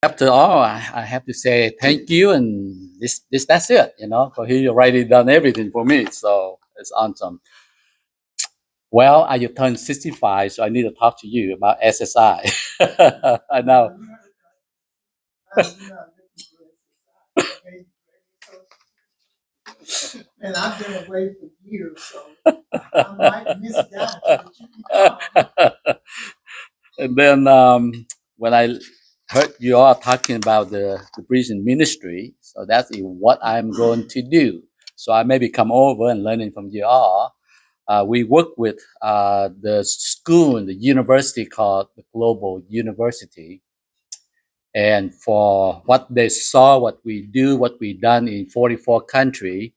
After all, I have to say thank you, and that's it. For you already done everything for me, so it's awesome. Well, I just turned 65, so I need to talk to you about SSI. I know. And then when I heard you all talking about the prison ministry, so that's what I'm going to do. So I maybe come over and learning from you all. We work with the school, the university called the Global University. And for what they saw, what we do, what we done in 44 countries,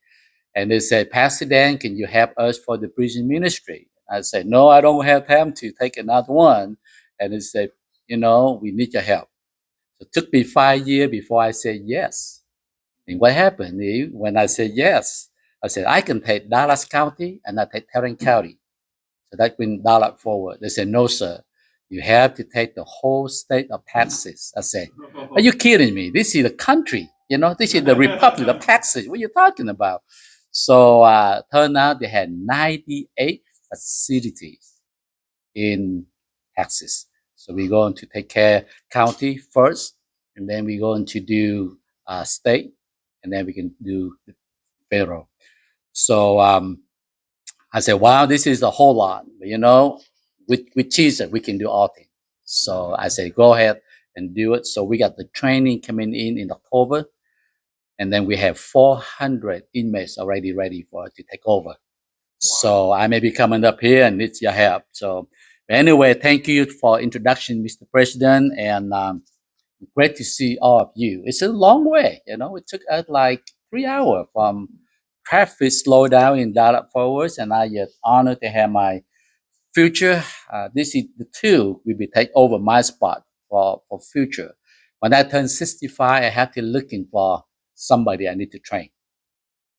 and they said, Pastor Dan, can you help us for the prison ministry? I said, no, I don't have time to take another one. And they said, we need your help. So it took me 5 years before I said yes. And what happened when I said yes, I said, I can take Dallas County and I take Tarrant County. So that went Dallas forward. They said, no, sir. You have to take the whole state of Texas. I said, are you kidding me? This is the country. This is the Republic of Texas. What are you talking about? So turned out they had 98 facilities in Texas. So we're going to take care county first, and then we're going to do state, and then we can do federal. So I said, wow, this is a whole lot. But, with Jesus, we can do all things. So I said, go ahead and do it. So we got the training coming in October. And then we have 400 inmates already ready for to take over. So I may be coming up here and need your help. So anyway, thank you for introduction, Mr. President, and great to see all of you. It's a long way, It took us like 3 hours from traffic slow down in Dallas Forwards, and I just honored to have my future. This is the two will be take over my spot for future. When I turn 65, I have to looking for somebody I need to train.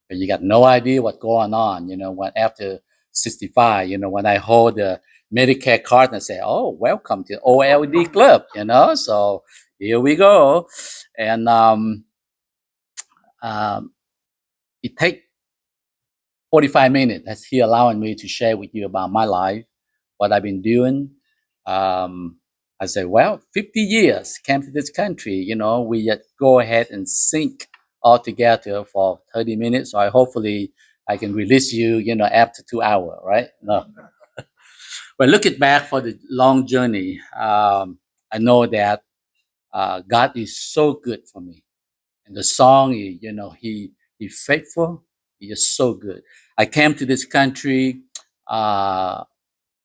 But you got no idea what's going on, when after 65, when I hold the Medicare card and say, oh, welcome to OLD Club, so here we go. And um, it take 45 minutes. That's he allowing me to share with you about my life, what I've been doing. I say, well, 50 years came to this country, we just go ahead and sync all together for 30 minutes. So hopefully I can release you, after 2 hours, right? No. But looking back for the long journey, I know that God is so good for me. And the song, he faithful. He is so good. I came to this country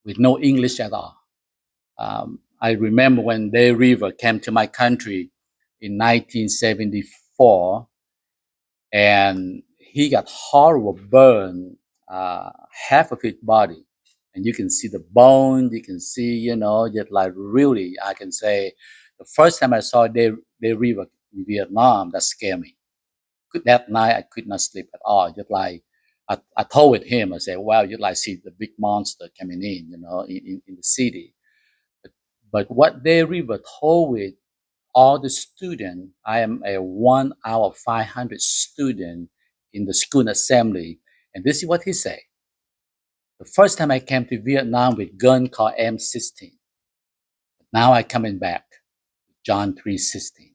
with no English at all. I remember when Day River came to my country in 1974, and he got horrible burn, half of his body, and you can see the bone. You can see, just like really, I can say, the first time I saw Day River in Vietnam, that scared me. That night I could not sleep at all. Just like I told him, I said, "Wow, you like see the big monster coming in, in the city." But what they river told with all the students, I am a 1 hour 500 student in the school assembly, and this is what he said. The first time I came to Vietnam with gun called M16. Now I coming back, John 3:16,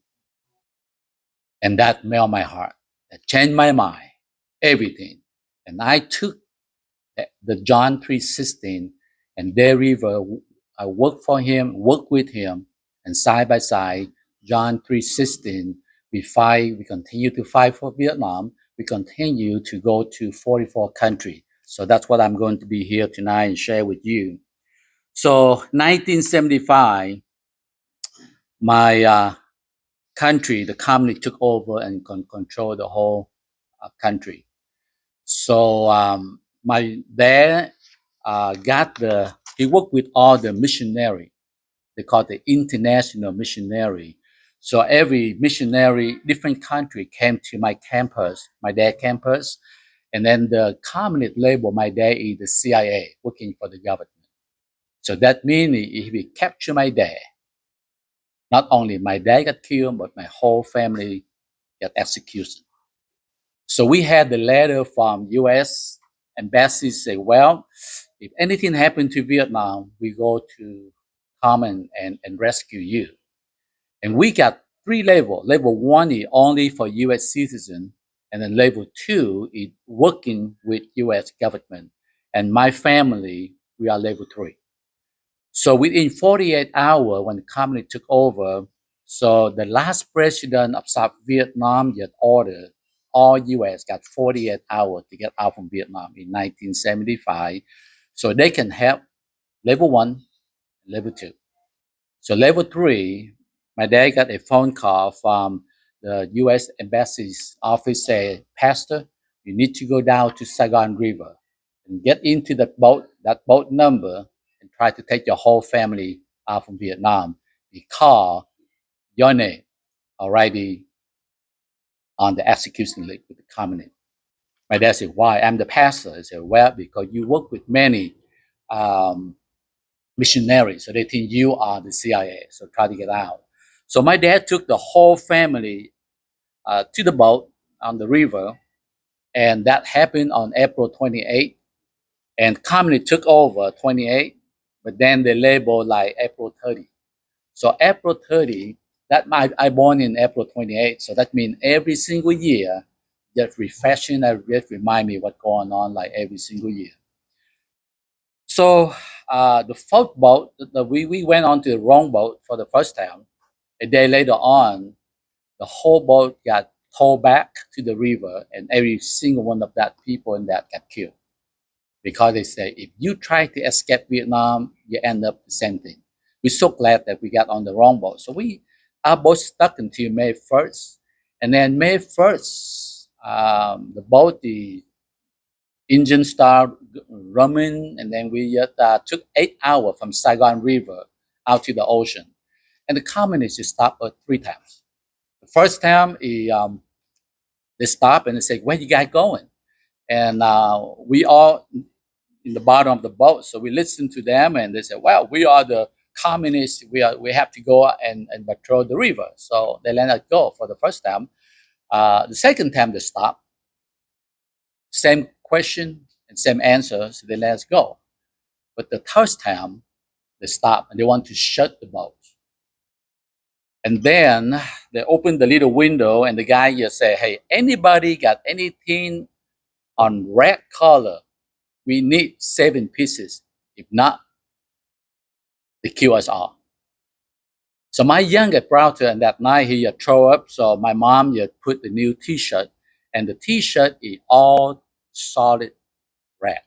and that melt my heart. That changed my mind, everything. And I took the John 3:16, and there river, I worked for him, worked with him, and side by side, John 3:16, we continue to fight for Vietnam. We continue to go to 44 countries. So that's what I'm going to be here tonight and share with you. So 1975, my country, the company took over and control the whole country. So my dad he worked with all the missionary. They call it the international missionary. So every missionary, different country came to my campus, my dad campus, and then the communist label my dad is the CIA, working for the government. So that means if we capture my dad, Not only my dad got killed, but my whole family got executed. So we had the letter from U.S. embassy say, well, if anything happened to Vietnam, we go to come and rescue you. And we got three levels. Level one is only for U.S. citizens, and then level two is working with U.S. government. And my family, we are level three. So within 48 hours, when the company took over, so the last president of South Vietnam just ordered all U.S. got 48 hours to get out from Vietnam in 1975, so they can help level one, level two. So level three, my dad got a phone call from the U.S. embassy's office say, Pastor, you need to go down to Saigon River and get into that boat number, and try to take your whole family out from Vietnam because your name already on the execution list with the communist. My dad said, why? I'm the pastor. I said, well, because you work with many um, missionaries, so they think you are the CIA, so try to get out. So my dad took the whole family to the boat on the river, and that happened on April 28th. And communist took over 28th, but then they labeled like April 30. So April 30, that I born in April 28th, so that means every single year, just refreshing and just remind me what's going on like every single year. So the fourth boat, we went on to the wrong boat for the first time. A day later on, the whole boat got towed back to the river, and every single one of that people in that got killed. Because they say if you try to escape Vietnam, you end up the same thing. We're so glad that we got on the wrong boat. So our boat stuck until May 1st. And then May 1st, the boat, the engine started running, and then we just took 8 hours from Saigon River out to the ocean. And the communists stopped us 3 times. The first time, they stopped and they said, where you guys going? And we all in the bottom of the boat. So we listened to them, and they said, well, we are the communists. We have to go and patrol the river. So they let us go for the first time. The second time they stopped, same question and same answer, so they let us go. But the third time, they stopped and they want to shut the boat. And then they opened the little window, and the guy just said, hey, anybody got anything on red color? We need 7 pieces. If not, they kill us all. So my younger brother, and that night he throw up. So my mom just put the new T-shirt, and the T-shirt is all solid red,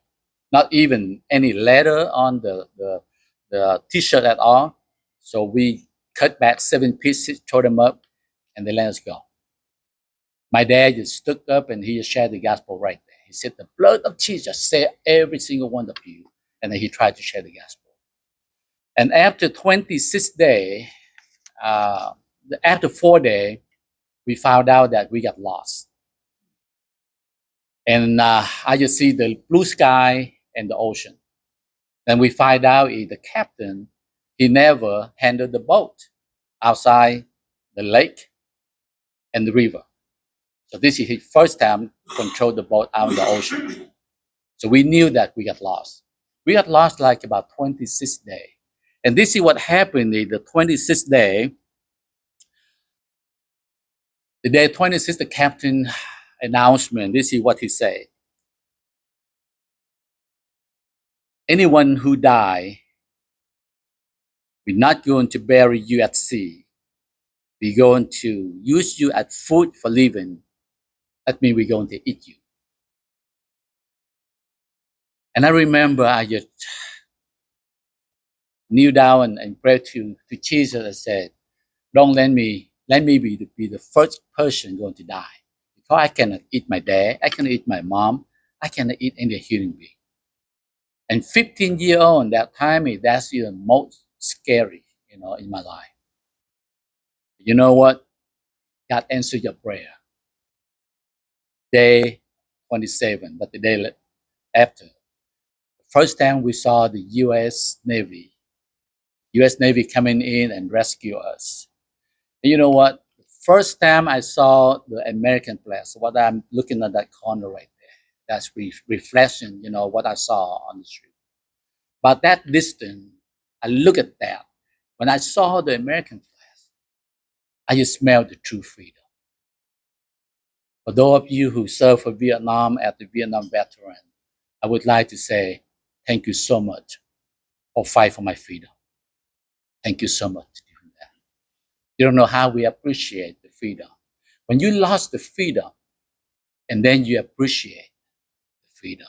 not even any letter on the T-shirt at all. So we cut back 7 pieces, throw them up, and they let us go. My dad just stood up and he just shared the gospel right there. He said, the blood of Jesus saved every single one of you. And then he tried to share the gospel. And after 26 days, after 4 days, we found out that we got lost. And I just see the blue sky and the ocean. Then we find out the captain, he never handled the boat outside the lake and the river. So this is his first time control the boat out in the ocean. So we knew that we got lost. We got lost like about 26 days. And this is what happened in the 26th day. The day 26th, the captain announcement, this is what he said. Anyone who die, we're not going to bury you at sea. We're going to use you as food for living. That means we're going to eat you. And I remember I just kneel down and prayed to Jesus and said, don't let me be the first person going to die. Because I cannot eat my dad, I cannot eat my mom, I cannot eat any human being. And 15 years old that time, that's the most scary, in my life. You know what? God answered your prayer. Day 27, but the day after, the first time we saw the U.S. Navy coming in and rescue us. And you know what? First time I saw the American flag, so what I'm looking at that corner right there, that's reflection, what I saw on the street. But that distance, I look at that. When I saw the American flag, I just smelled the true freedom. For those of you who served for Vietnam as the Vietnam veteran, I would like to say thank you so much for fight for my freedom. Thank you so much for doing that. You don't know how we appreciate the freedom. When you lost the freedom, and then you appreciate the freedom.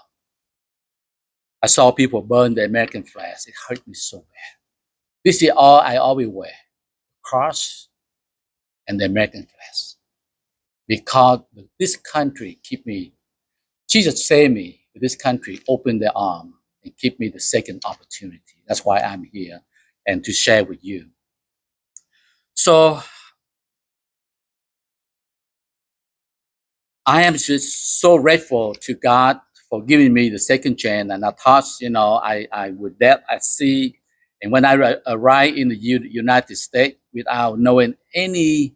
I saw people burn the American flags. It hurt me so bad. This is all I always wear: the cross and the American flags. Because this country keep me, Jesus saved me. This country opened their arm and give me the second opportunity. That's why I'm here and to share with you. So I am just so grateful to God for giving me the second chance. And I thought, I would that I see. And when I arrived in the United States without knowing any,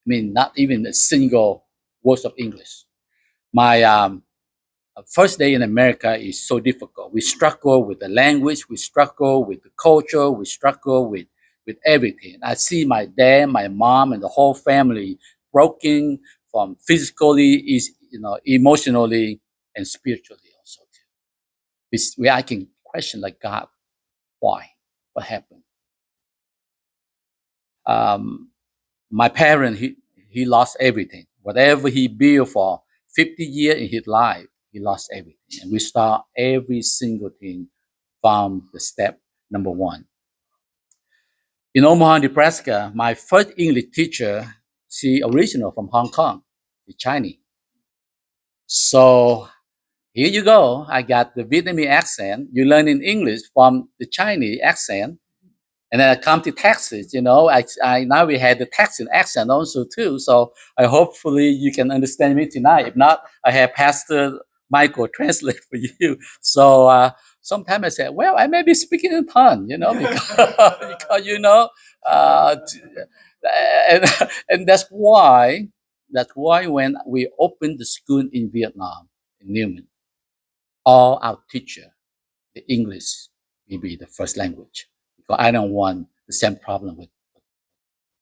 not even a single word of English, my first day in America is so difficult. We struggle with the language, we struggle with the culture, we struggle with everything. I see my dad, my mom, and the whole family broken from physically, emotionally, and spiritually also too. Where I can question like God, why? What happened? My parent, he lost everything. Whatever he built for 50 years in his life, he lost everything. And we start every single thing from the step number one. In Omaha, Nebraska, my first English teacher, she original from Hong Kong, the Chinese. So here you go. I got the Vietnamese accent. You learn in English from the Chinese accent. And then I come to Texas, I now we had the Texan accent also too. So I hopefully you can understand me tonight. If not, I have Pastor Michael translate for you. So sometimes I say, well, I may be speaking in tongue, because uh, and, and that's why when we opened the school in Vietnam, in Newman, all our teacher, the English will be the first language. Because I don't want the same problem with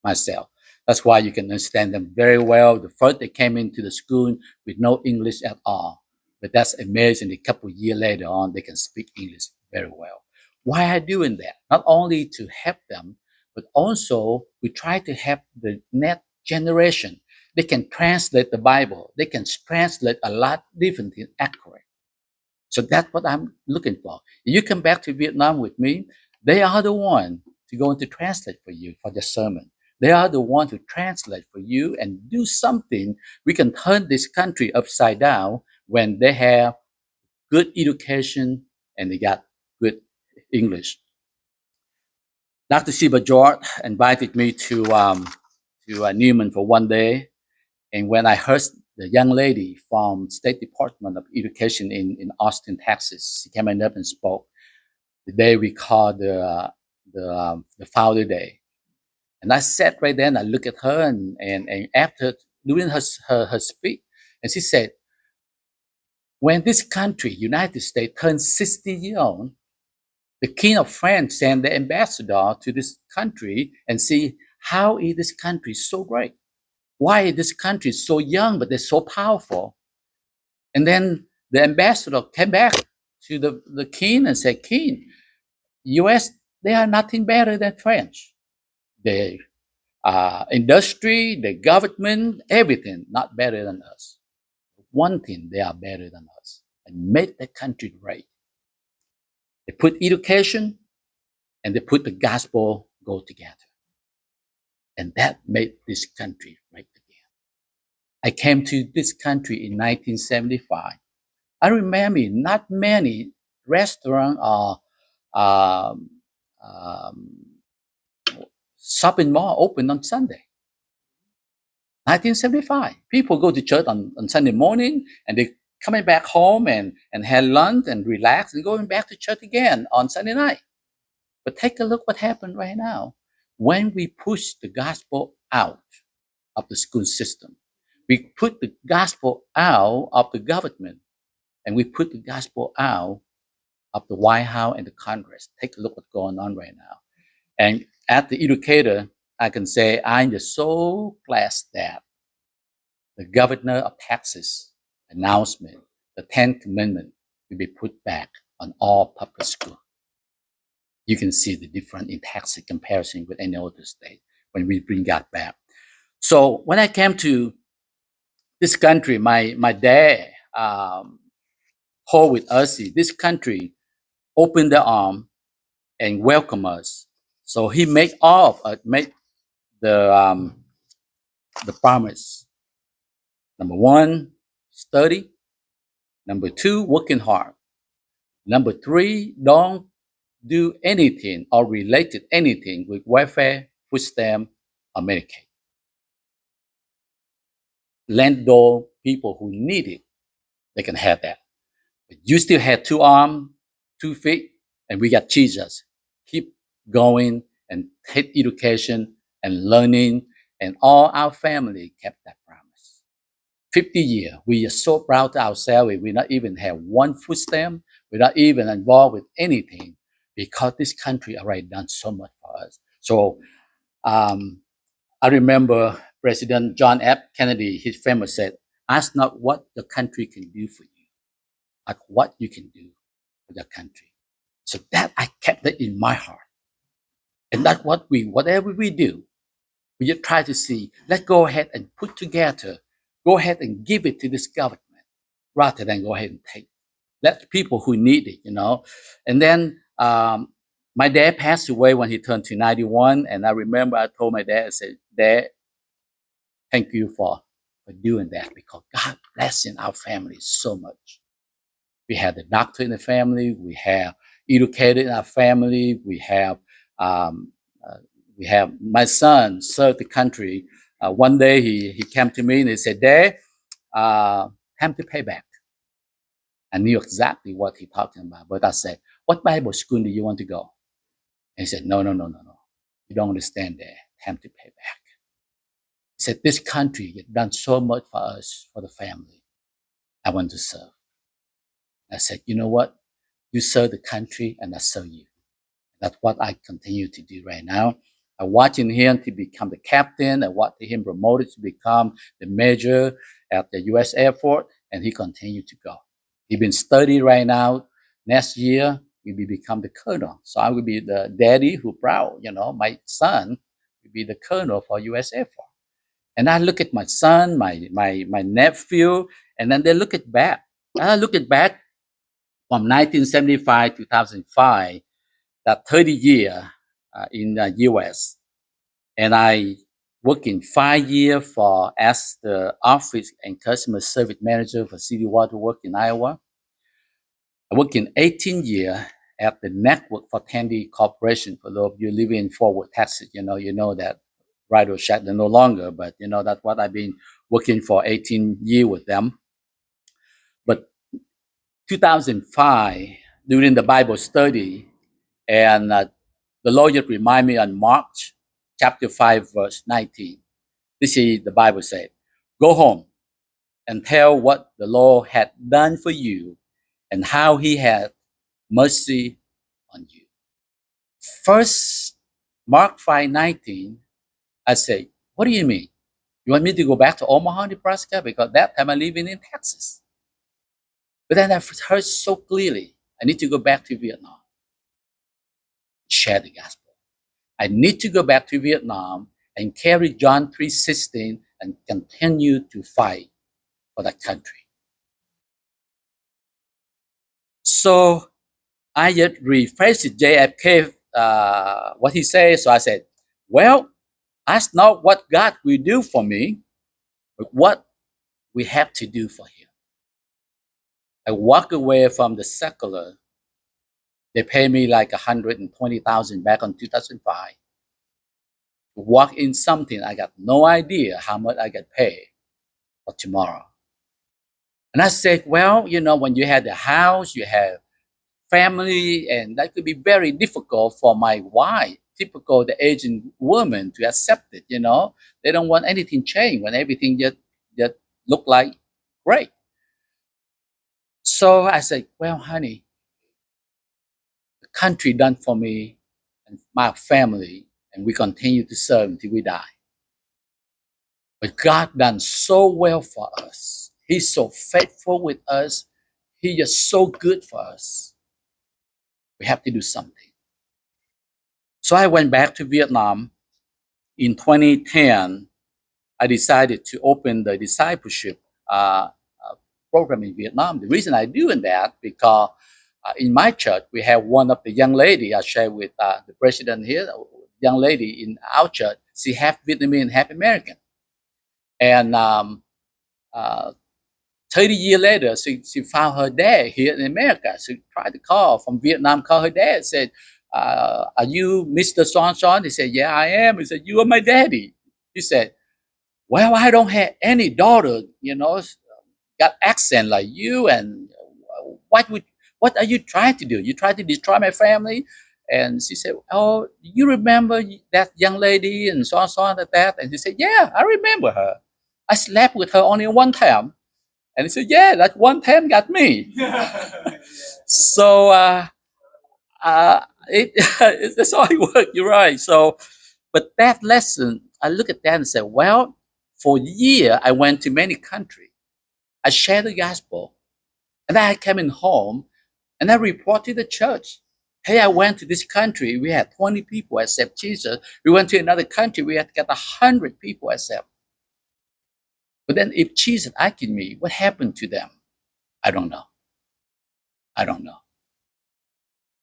myself. That's why you can understand them very well. The first they came into the school with no English at all. But that's amazing. A couple of years later on, they can speak English very well. Why are doing that? Not only to help them, but also we try to help the next generation. They can translate the Bible. They can translate a lot different things accurate. So that's what I'm looking for. You come back to Vietnam with me, they are the one to go to translate for you for the sermon. They are the one to translate for you and do something. We can turn this country upside down when they have good education and they got good English. Dr. Siba George invited me to Newman for one day. And when I heard the young lady from State Department of Education in Austin, Texas, she came up and spoke the day we called the Founder Day. And I sat right there and I looked at her and after doing her speech, and she said, when this country, United States, turned 60 years old, the King of France sent the ambassador to this country and see how is this country so great. Why this country is so young, but they're so powerful. And then the ambassador came back to the king and said, King, US, they are nothing better than French. The industry, the government, everything, not better than us. One thing, they are better than us and make the country great. They put education and they put the gospel go together. And that made this country great again. I came to this country in 1975. I remember not many restaurants or um, um, shopping mall open on Sunday. 1975. People go to church on Sunday morning and they coming back home and had lunch and relax and going back to church again on Sunday night. But take a look what happened right now. when we push the gospel out of the school system, we put the gospel out of the government, and we put the gospel out of the White House and the Congress. Take a look what's going on right now. And as the educator, I can say I'm just so glad that the governor of Texas announcement, the 10th Amendment, will be put back on all public schools. You can see the difference in Texas comparison with any other state when we bring that back. So when I came to this country, my dad hold with us. This country opened their arm and welcome us. So he made all of us make the promise. Number one, study. Number two, working hard. Number three, don't do anything or related anything with welfare, food stamp, or Medicaid. Lend those people who need it, they can have that. But you still have 2 arms, 2 feet, and we got Jesus. Keep going and take education and learning, and all our family kept that promise. 50 years, we are so proud of ourselves. We not even have one food stamp. We're not even involved with anything because this country already done so much for us. So I remember President John F. Kennedy, his famous said, ask not what the country can do for you, but what you can do for the country. So that I kept that in my heart. And that's what whatever we do, we just try to see, let's go ahead and put together, go ahead and give it to this government rather than go ahead and take. Let people who need it, And then my dad passed away when he turned to 91. And I remember I told my dad, I said, Dad, thank you for doing that because God blessing our family so much. We have the doctor in the family. We have educated in our family. We have my son served the country. One day he came to me and he said, Dad, time to pay back. I knew exactly what he talking about. But I said, what Bible school do you want to go? And he said, no. You don't understand that. Time to pay back. He said, this country has done so much for us, for the family. I want to serve. I said, you know what? You serve the country and I serve you. That's what I continue to do right now. I'm watching him to become the captain. I watched him promoted to become the major at the U.S. Air Force, and he continued to go. He's been studying right now. Next year, he will become the colonel. So I will be the daddy who proud, my son will be the colonel for U.S. Air Force. And I look at my son, my nephew, and then they look at back. I look at back from 1975 to 2005, that 30 year in the U.S. And I worked in 5 years as the office and customer service manager for City Water Works in Iowa. I worked in 18 years at the network for Tandy Corporation. For those of you living in Fort Worth, Texas, you know that Radio Shack, they're no longer, but that's what I've been working for 18 years with them. But 2005, during the Bible study, and the Lord just remind me on March chapter 5, verse 19. This is the Bible said, go home and tell what the Lord had done for you and how he had mercy on you. First, Mark 5:19, I say, what do you mean? You want me to go back to Omaha, Nebraska? Because that time I'm living in Texas. But then I heard so clearly, I need to go back to Vietnam, share the gospel. I need to go back to Vietnam and carry John 3:16 and continue to fight for that country. So I just rephrased JFK, what he said. So I said, well, that's not what God will do for me, but what we have to do for him. I walk away from the secular. They pay me like $120,000 back in 2005. Walk in something, I got no idea how much I get paid for tomorrow. And I said, well, when you have the house, you have family, and that could be very difficult for my wife typical the Asian woman to accept it. They don't want anything changed when everything just look like great. So I said, well, honey, the country done for me and my family, and we continue to serve until we die. But God done so well for us. He's so faithful with us. He is so good for us. We have to do something. So I went back to Vietnam in 2010. I decided to open the discipleship program in Vietnam. The reason I doing that because in my church we have one of the young lady I share with the president here. Young lady in our church, she half Vietnamese and half American, and 30 years later, she found her dad here in America. She tried to call from Vietnam, call her dad, said, are you Mr. So-and-so? He said, yeah, I am. He said, you are my daddy. He said, well, I don't have any daughter, got accent like you, and what are you trying to do? You try to destroy my family? And she said, oh, you remember that young lady and so on and that? And he said, yeah, I remember her. I slept with her only one time. And he said, yeah, that one time got me. So that's how it worked. You're right. So, but that lesson, I look at that and say, well, for a year, I went to many countries. I shared the gospel. And then I came in home and I report to the church. Hey, I went to this country. We had 20 people accept Jesus. We went to another country. We had got 100 people accept. But then if Jesus asking me, what happened to them? I don't know. I don't know.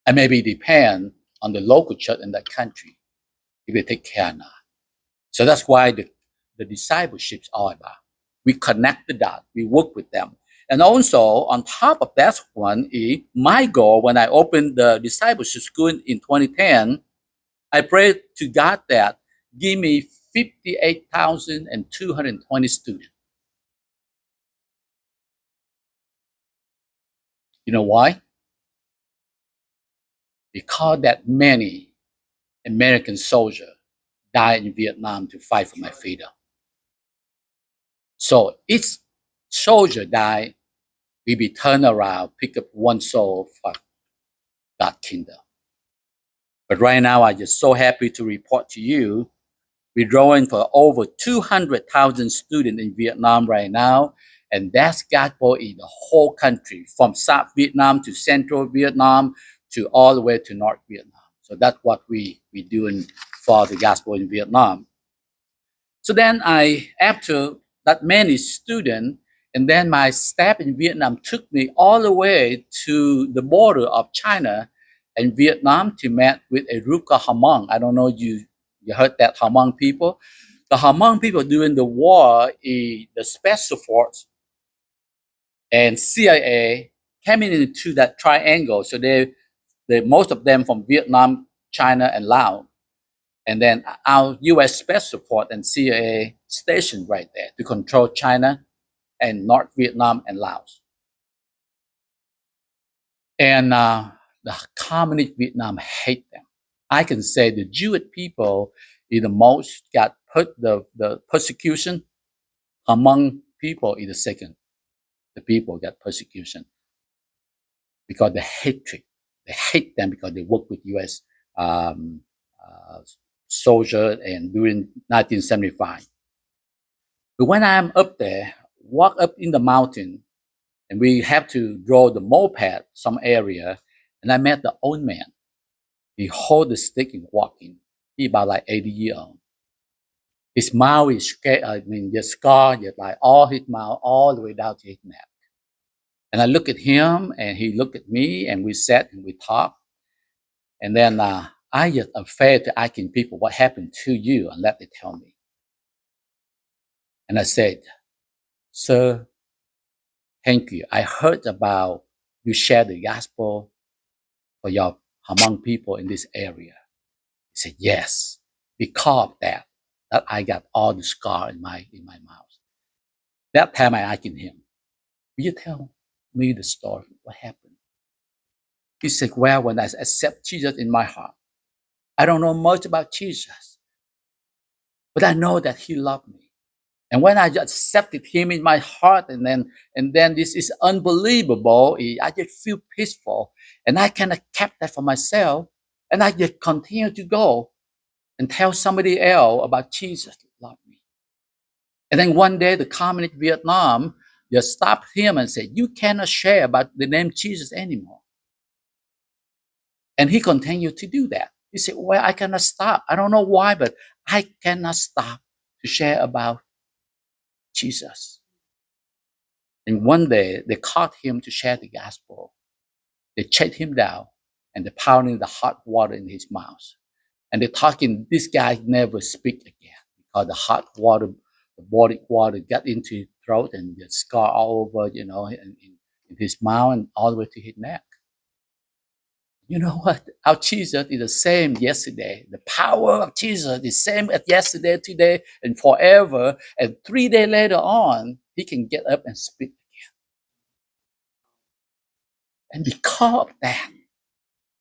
And maybe it depends on the local church in that country if they take care or not. So that's why the discipleship is all about. We connect the dots. We work with them. And also, on top of that one, is my goal when I opened the discipleship school in 2010, I prayed to God that give me 58,220 students. You know why? Because that many American soldiers died in Vietnam to fight for my freedom. So each soldier died, we be turned around, pick up one soul for God's kingdom. But right now, I'm just so happy to report to you, we're drawing for over 200,000 students in Vietnam right now. And that's gospel in the whole country, from South Vietnam to Central Vietnam to all the way to North Vietnam. So that's what we're doing for the gospel in Vietnam. So then after that many students, and then my staff in Vietnam took me all the way to the border of China and Vietnam to meet with a group called Hmong. I don't know you heard that Hmong people. The Hmong people during the war, the special force and CIA came into that triangle. So they most of them from Vietnam, China, and Laos. And then our U.S. Special Force and CIA stationed right there to control China and North Vietnam and Laos. And the communist Vietnam hate them. I can say the Jewish people is the most got put the persecution. Among people is the second. The people got persecution because the hatred. They hate them because they work with U.S. Soldier and during 1975. But when I'm up there, walk up in the mountain, and we have to draw the moped some area, and I met the old man. He hold the stick and walking. He about like 80 years old. His mouth is the scar, just like all his mouth, all the way down to his neck. And I look at him, and he looked at me, and we sat and we talked. And then I just afraid to asking people what happened to you and let they tell me. And I said, sir, thank you. I heard about you share the gospel for your Hmong people in this area. He said, yes, because of that I got all the scar in my mouth. That time I asked him, will you tell me the story? What happened? He said, well, when I accept Jesus in my heart, I don't know much about Jesus, but I know that he loved me. And when I just accepted him in my heart, and then this is unbelievable. I just feel peaceful, and I kind of kept that for myself, and I just continue to go and tell somebody else about Jesus love me. And then one day, the communist Vietnam just stopped him and said, "You cannot share about the name Jesus anymore." And he continued to do that. He said, "Well, I cannot stop. I don't know why, but I cannot stop to share about Jesus." And one day they caught him to share the gospel. They chased him down and they pounded the hot water in his mouth. And they're talking, this guy never speak again because the hot water, the boiling water got into his throat and the scar all over, in his mouth and all the way to his neck. You know what? Our Jesus is the same yesterday. The power of Jesus is the same as yesterday, today, and forever. And 3 days later on, he can get up and speak. And because of that,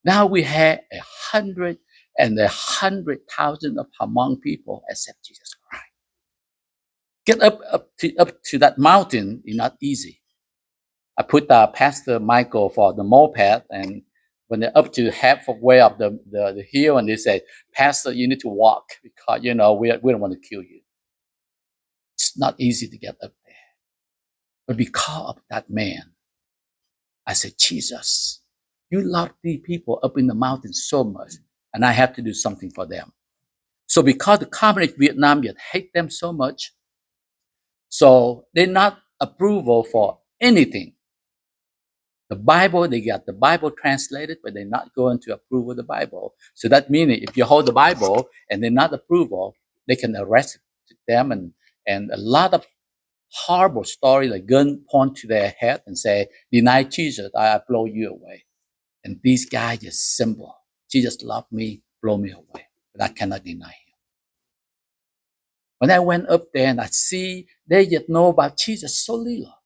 now we have 100,000 of Hmong people accept Jesus Christ. Get up to that mountain is not easy. I put Pastor Michael for the moped, and when they're up to halfway up the hill, and they say, "Pastor, you need to walk because we don't want to kill you." It's not easy to get up there, but because of that man, I said, "Jesus, you love these people up in the mountains so much, and I have to do something for them." So because the communist Vietnamese hate them so much, so they're not approval for anything. The Bible, they got the Bible translated, but they're not going to approve of the Bible. So that means if you hold the Bible and they're not approval, they can arrest them, and a lot of horrible story, like gun point to their head and say, "Deny Jesus, I blow you away." And these guys just simple. Jesus loved me, blow me away. But I cannot deny him. When I went up there and I see they just know about Jesus so little.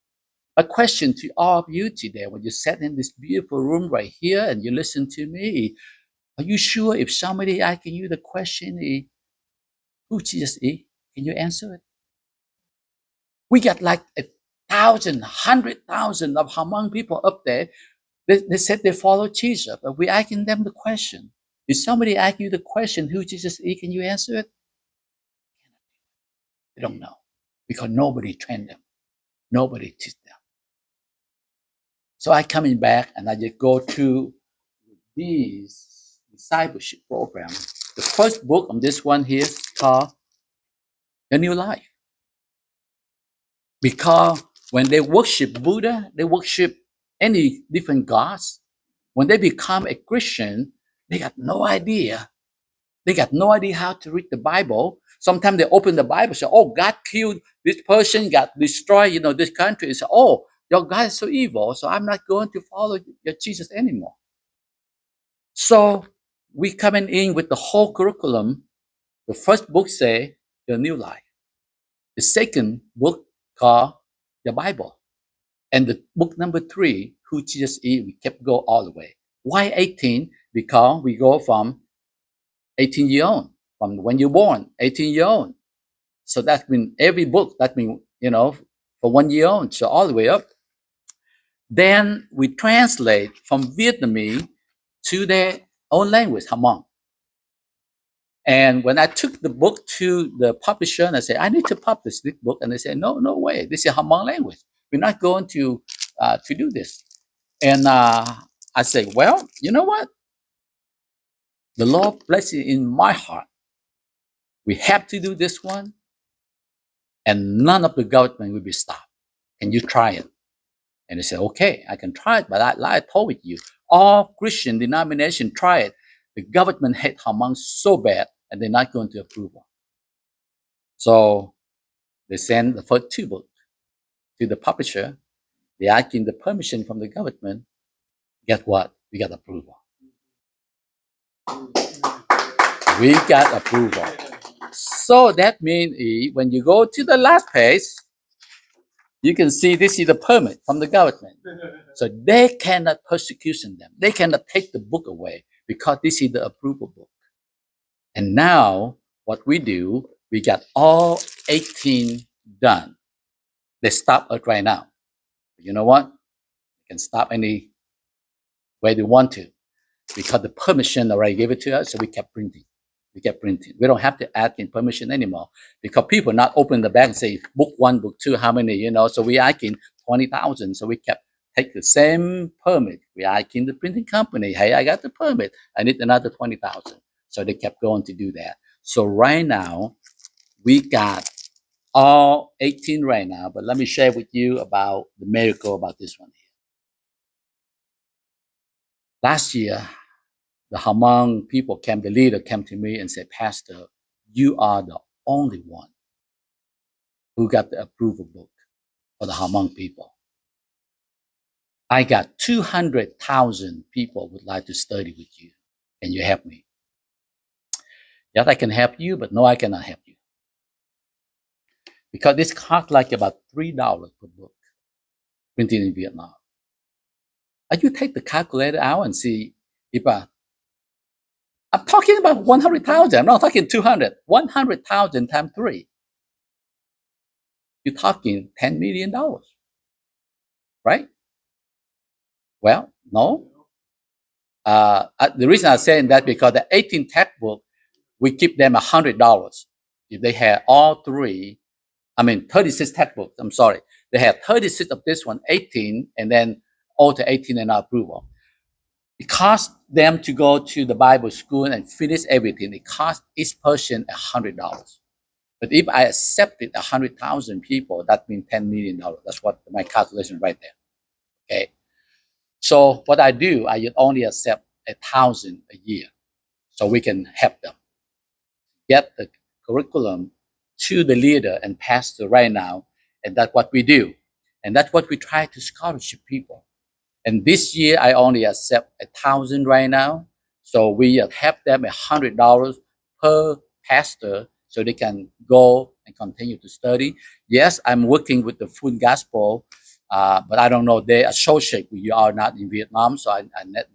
My question to all of you today, when you sat in this beautiful room right here and you listen to me, are you sure if somebody asking you the question, who Jesus is, can you answer it? We got like 1,000, 100,000 of Hmong people up there. They said they follow Jesus, but we're asking them the question. If somebody ask you the question, who Jesus is, can you answer it? They don't know because nobody trained them. Nobody teach them. So I coming back and I just go through this discipleship program. The first book on this one here is called The New Life. Because when they worship Buddha, they worship any different gods. When they become a Christian, they got no idea. They got no idea how to read the Bible. Sometimes they open the Bible and say, "Oh, God killed this person, God destroyed, this country." And say, "Oh, your God is so evil, so I'm not going to follow your Jesus anymore." So we coming in with the whole curriculum. The first book say The New Life. The second book called the Bible. And the book number 3, Who Jesus Is, we kept go all the way. Why 18? Because we go from 18-year old, from when you're born, 18-year old. So that means every book, that means, for 1 year old, so all the way up. Then we translate from Vietnamese to their own language, Hmong. And when I took the book to the publisher and I said, "I need to publish this book," and they said, "No, no way. This is Hmong language. We're not going to do this." And I said, "Well, you know what? The Lord bless it in my heart. We have to do this one, and none of the government will be stopped. Can you try it?" And they said, "Okay, I can try it, but I told you, all Christian denomination try it. The government hate Hmong so bad, and they're not going to approve it." So they send the first 2 books to the publisher. They asking the permission from the government. Guess what? We got approval. We got approval. So that means when you go to the last page, you can see this is the permit from the government. So they cannot persecute them. They cannot take the book away because this is the approval book. And now what we do, we got all 18 done. They stop it right now. You know what? You can stop any way they want to because the permission already gave it to us, so we kept printing. We kept printing. We don't have to ask in permission anymore because people not open the bag and say book one, book two, how many, So we asking 20,000. So we kept take the same permit. We asking the printing company, hey, I got the permit. I need another 20,000. So they kept going to do that. So right now we got all 18 right now, but let me share with you about the miracle about this one here. Last year, the Hmong people came, the leader came to me and said, Pastor, you are the only one who got the approval book for the Hmong people. I got 200,000 people would like to study with you. Can you help me? Yes, I can help you, but no, I cannot help you. Because this costs like about $3 per book printed in Vietnam. You take the calculator out and see if I'm talking about 100,000. I'm not talking 200. 100,000 times 3. You're talking $10 million, right? Well, no. The reason I'm saying that because the 18 textbook, we keep them $100. If they had all 36 textbooks, I'm sorry. They had 36 of this one, 18, and then all the 18 in our approval. It cost them to go to the Bible school and finish everything. It cost each person $100. But if I accepted 100,000 people, that means $10 million. That's what my calculation right there. Okay. So what I do, I only accept 1,000 a year, so we can help them get the curriculum to the leader and pastor right now, and that's what we do, and that's what we try to scholarship people. And this year, I only accept 1,000 right now, so we help them $100 per pastor, so they can go and continue to study. Yes, I'm working with the Full Gospel. But I don't know, they associate with you are not in Vietnam, so I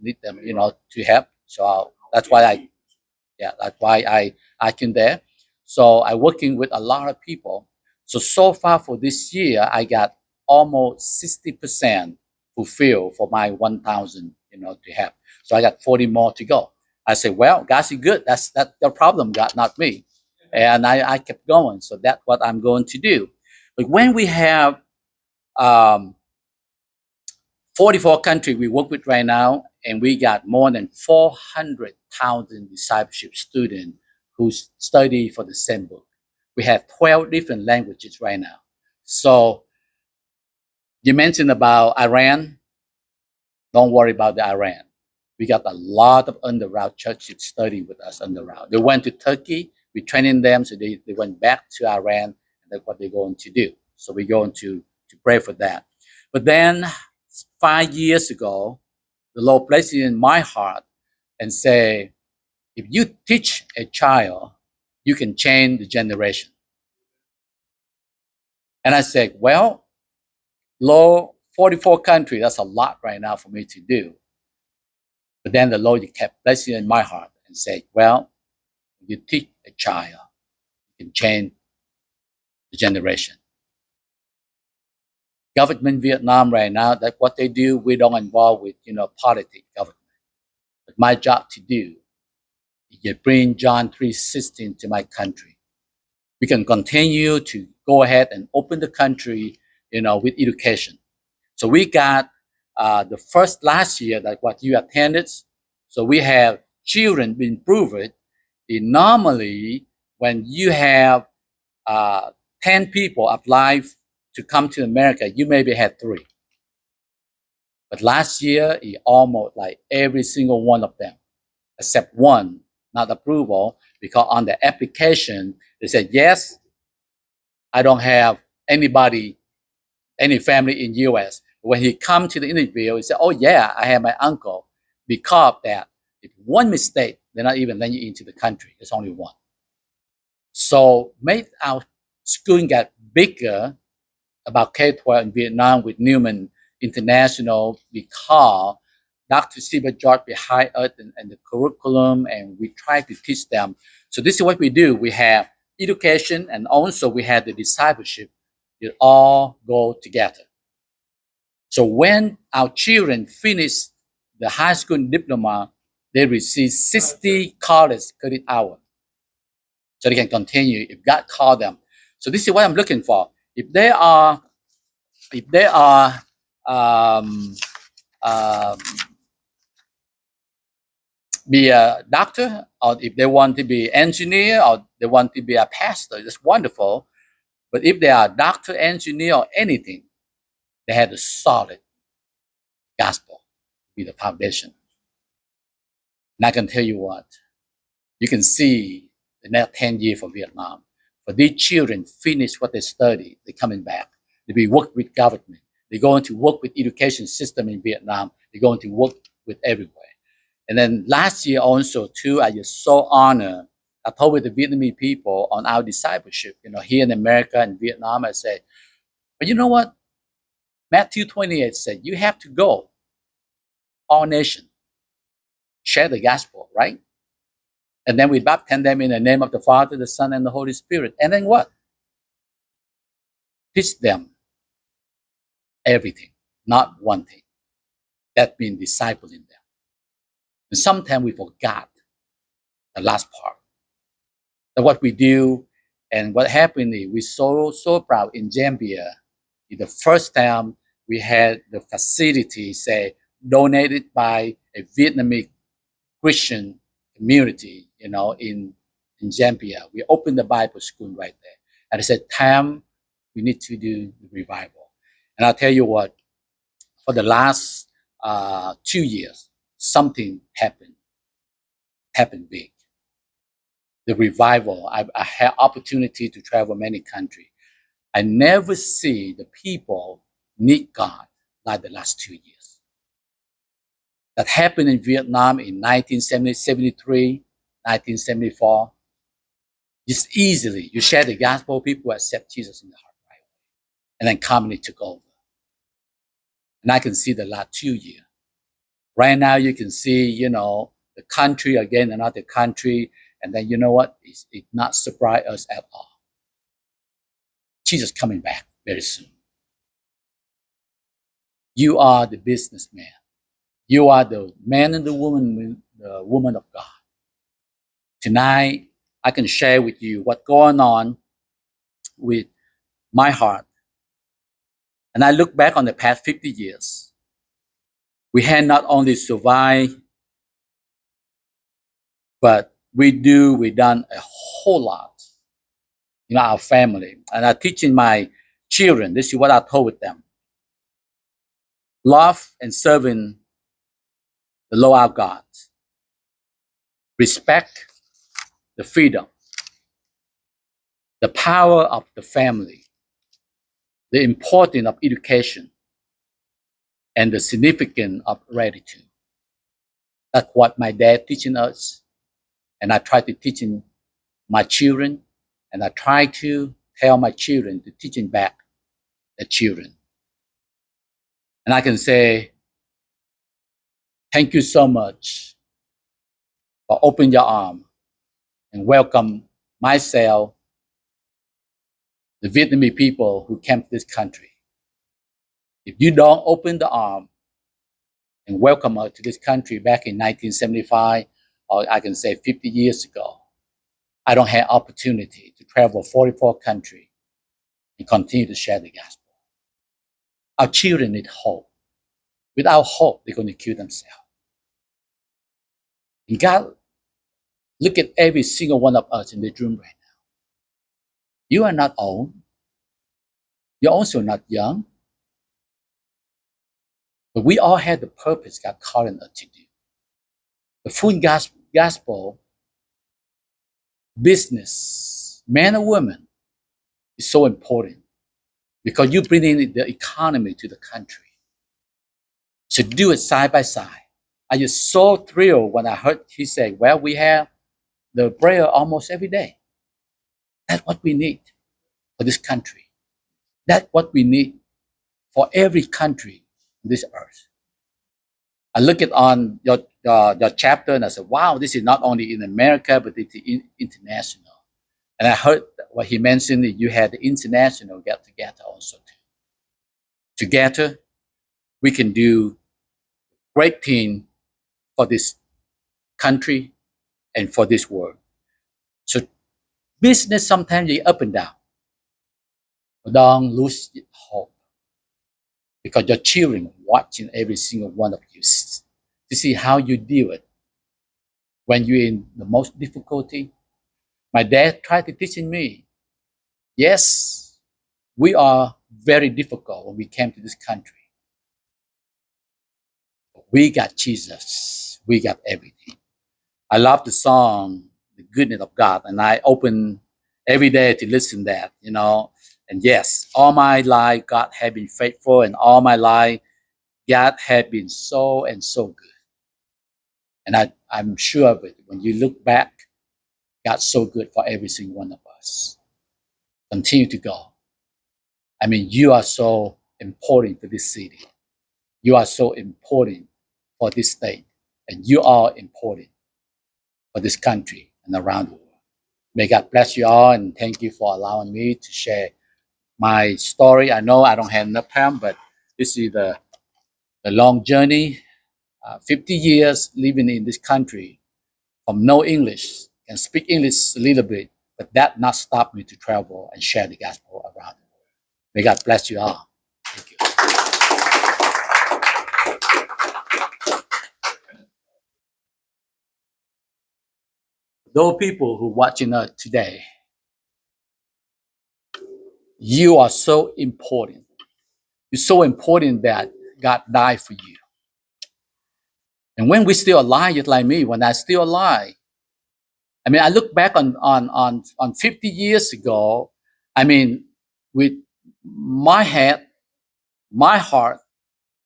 need them, to help. So that's why I can there. So I'm working with a lot of people. So far for this year, I got almost 60% fulfilled for my 1,000, to help. So I got 40 more to go. I said, well, God's good. That's the problem, God, not me. And I kept going. So that's what I'm going to do. But when we have 44 countries we work with right now, and we got more than 400,000 discipleship students who study for the same book. We have 12 different languages right now. So you mentioned about Iran. Don't worry about the Iran. We got a lot of underground churches study with us underground. They went to Turkey. We training them, so they went back to Iran, and that's what they're going to do. So we're going to pray for that. But then 5 years ago, the Lord placed it in my heart and say, if you teach a child, you can change the generation. And I said, well, Lord, 44 countries, that's a lot right now for me to do. But then the Lord kept placing it in my heart and said, well, if you teach a child, you can change the generation. Government Vietnam right now, that what they do, we don't involve with, politics, government. But my job to do is bring John 3:16 to my country. We can continue to go ahead and open the country, with education. So we got the first last year that what you attended. So we have children being proven. Normally, when you have 10 people apply to come to America, you maybe had 3. But last year, it almost like every single one of them, except one, not approval, because on the application, they said, yes, I don't have any family in U.S. When he come to the interview, he said, oh yeah, I have my uncle. Because of that, if one mistake, they're not even letting you into the country. There's only one. So make our school get bigger about K-12 in Vietnam with Newman International, because Dr. Stephen George behind us and the curriculum, and we try to teach them So this is what we do. We have education and also we have the discipleship. It all go together. So when our children finish the high school diploma, they receive 60 college credit hours. So they can continue if God called them. So this is what I'm looking for. If they are um, um, be a doctor, or if they want to be engineer, or they want to be a pastor, it's wonderful. But if they are a doctor, engineer, or anything, they have the solid gospel be the foundation. And I can tell you what, you can see the next 10 years for Vietnam. For these children finish what they study, they're coming back. They be work with government. They're going to work with education system in Vietnam. They're going to work with everywhere. And then last year also too, I just so honored. I told with the Vietnamese people on our discipleship, here in America and Vietnam, I said, but you know what? Matthew 28 said, you have to go all nations, share the gospel, right? And then we baptize them in the name of the Father, the Son, and the Holy Spirit. And then what? Teach them everything, not one thing. That means discipling them. And sometimes we forgot the last part. That what we do and what happened is we're so proud in Zambia. The first time we had the facility, say, donated by a Vietnamese Christian community, in Zambia. We opened the Bible school right there. And I said, Tam, we need to do the revival. And I'll tell you what, for the last 2 years, something happened big. The revival, I had opportunity to travel many countries. I never see the people need God like the last 2 years. That happened in Vietnam in 1973, 1974. Just easily, you share the gospel, people accept Jesus in the heart right away. And then community took over. And I can see the last 2 years. Right now, you can see, the country again, another country. And then you know what? It not surprise us at all. Jesus coming back very soon. You are the businessman. You are the man and the woman of God. Tonight, I can share with you what's going on with my heart. And I look back on the past 50 years. We had not only survived, but we done a whole lot in our family. And I'm teaching my children, this is what I told them. Love and serving the Lord our God. Respect the freedom, the power of the family, the importance of education, and the significance of gratitude. That's what my dad teaching us. And I try to teaching my children, and I try to tell my children to teaching back the children. And I can say, thank you so much for opening your arm and welcome myself, the Vietnamese people who came to this country. If you don't open the arm and welcome us to this country back in 1975, or I can say 50 years ago, I don't have opportunity to travel 44 countries and continue to share the gospel. Our children need hope. Without hope, they're going to kill themselves. And God, look at every single one of us in this room right now. You are not old. You're also not young. But we all have the purpose God calling us to do. The full gospel business, man or woman, is so important because you bring in the economy to the country. So do it side by side. I was so thrilled when I heard he say, well, we have the prayer almost every day. That's what we need for this country. That's what we need for every country on this earth. I look at on your chapter and I said, wow, this is not only in America, but it's international. And I heard what he mentioned that you had the international get together also too. Together, we can do great thing for this country and for this world. So business sometimes is up and down. But don't lose hope because your children watching every single one of you to see how you deal it when you're in the most difficulty. My dad tried to teach me, yes, we are very difficult when we came to this country. But we got Jesus. We got everything. I love the song, The Goodness of God, and I open every day to listen to that, you know. And yes, all my life, God has been faithful, and all my life, God has been so and so good. And I'm sure of it. When you look back, God's so good for every single one of us. Continue to go. I mean, you are so important for this city. You are so important for this state. And you are important for this country and around the world. May God bless you all, and thank you for allowing me to share my story. I know I don't have enough time, but this is the long journey. 50 years living in this country from no English, can speak English a little bit, but that not stop me to travel and share the gospel around the world. May God bless you all. Thank you. Those people who are watching us today, you are so important. You're so important that God died for you. And when we're still alive, just like me, when I'm still alive, I mean, I look back on 50 years ago, I mean, with my head, my heart,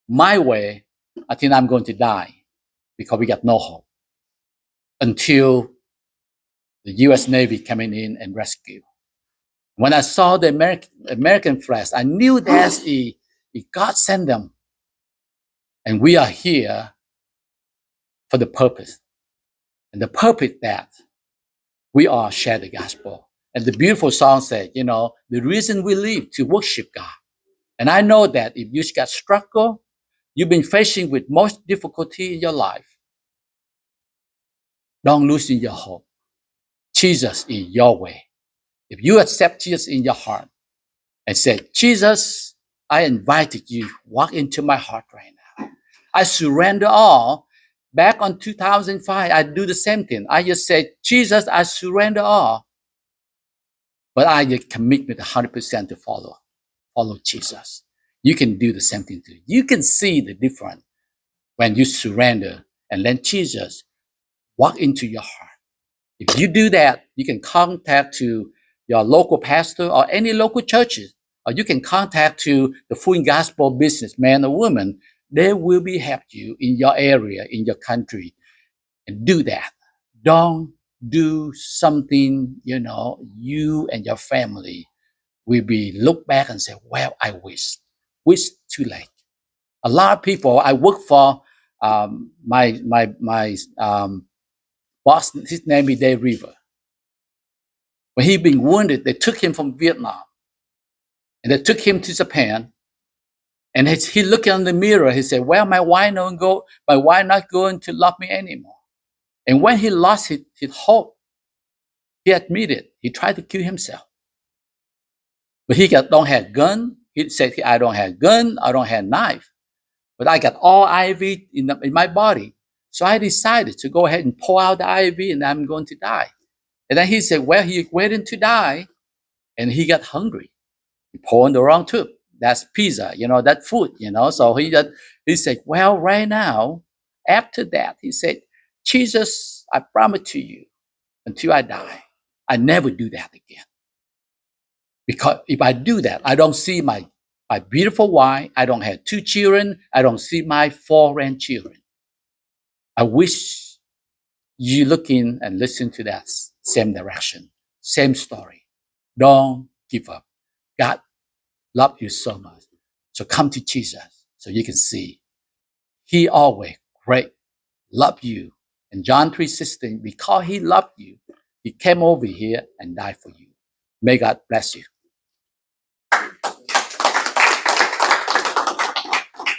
my way, I think I'm going to die because we got no hope until the U.S. Navy coming in and rescue. When I saw the American flag, I knew that's God sent them. And we are here for the purpose. And the purpose that we all share the gospel. And the beautiful song said, you know, the reason we live to worship God. And I know that if you got struggle, you've been facing with most difficulty in your life, don't lose your hope. Jesus is your way. If you accept Jesus in your heart and say, Jesus, I invited you, walk into my heart right now. I surrender all. Back on 2005, I do the same thing. I just said, Jesus, I surrender all. But I just commit with 100% to follow Jesus. You can do the same thing too. You can see the difference when you surrender and let Jesus walk into your heart. If you do that, you can contact to your local pastor or any local churches, or you can contact to the full gospel businessman or woman. They will be help you in your area, in your country, and do that. Don't do something, you know, you and your family will be look back and say, well, I wish too late. A lot of people, I work for my boss, his name is Dave River. When he been wounded, they took him from Vietnam and they took him to Japan. And he looked in the mirror. He said, well, my wife not going to love me anymore. And when he lost his hope, he admitted he tried to kill himself. But he don't have gun. He said, I don't have gun. I don't have knife. But I got all IV in my body. So I decided to go ahead and pull out the IV and I'm going to die. And then he said, well, he waiting to die. And he got hungry. He pulled in the wrong tube. That's pizza, you know, that food, you know. So he said, well, right now, after that, he said, Jesus, I promise to you, until I die, I never do that again. Because if I do that, I don't see my beautiful wife. I don't have 2 children. I don't see my 4 grandchildren. I wish you look in and listen to that same direction, same story. Don't give up. God loves you so much. So come to Jesus so you can see He always great, love you. And John 3:16, because he loved you, he came over here and died for you. May God bless you.